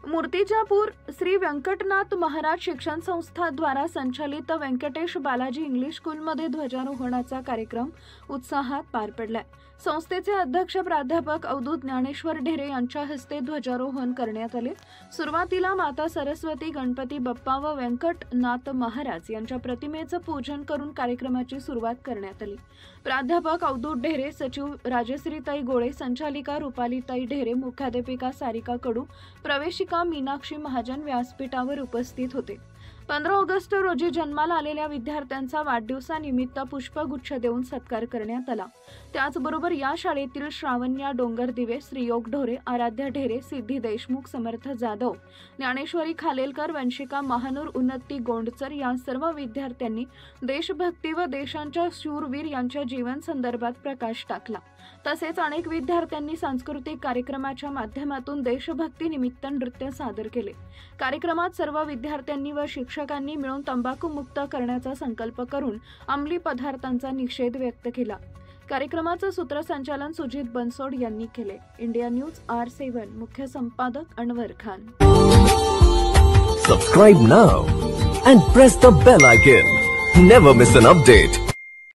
मूर्तिजापूर श्री व्यंकटनाथ महाराज शिक्षण संस्था द्वारा संचालित व्यंकटेश बालाजी इंग्लिश स्कूलमध्ये ध्वजारोहणाचा कार्यक्रम उत्साहात पार पडलाय। संस्थेचे अध्यक्ष प्राध्यापक अवधूत ज्ञानेश्वर ढेरे यांच्या हस्ते ध्वजारोहण करण्यात आले। सुरुवातीला माता सरस्वती, गणपती बाप्पा व व्यंकटनाथ महाराज यांच्या प्रतिमेचं पूजन करून कार्यक्रमाची सुरुवात करण्यात आली। प्राध्यापक अवधूत ढेरे, सचिव राजश्रीताई गोळे, संचालिका रुपालीताई ढेरे, मुख्याध्यापिका सारिका कडू, प्रवेशिका मीनाक्षी महाजन व्यासपीठावर उपस्थित होते। 15 ऑगस्ट रोजी जन्माला आलेल्या विद्यार्थ्यांचा वाढदिवसानिमित्त पुष्पगुच्छ देऊन सत्कार करण्यात आला। त्याचबरोबर या शाळेतील श्रावण्या डोंगरदिवे, श्रीयोग ढोरे, आराध्या ढेरे, सिद्धी देशमुख, समर्थ जाधव, ज्ञानेश्वरी खालेलकर, वंशिका महानूर, उन्नती गोंडचर या सर्व विद्यार्थ्यांनी देशभक्ती व देशांच्या शूरवीर यांच्या जीवन संदर्भात प्रकाश टाकला। तसेच अनेक विद्यार्थ्यांनी सांस्कृतिक कार्यक्रमाच्या माध्यमातून देशभक्ती निमित्त नृत्य सादर केले। कार्यक्रमात सर्व विद्यार्थ्यांनी व शिक्षकांनी मिळून तंबाखू मुक्त करण्याचा संकल्प करून अंमली पदार्थांचा निषेध व्यक्त केला। कार्यक्रमाचं सूत्रसंचालन सुजित बनसोड यांनी केले। इंडिया न्यूज R7 मुख्य संपादक Anwar Khan. Subscribe now and press the bell icon. Never miss an update.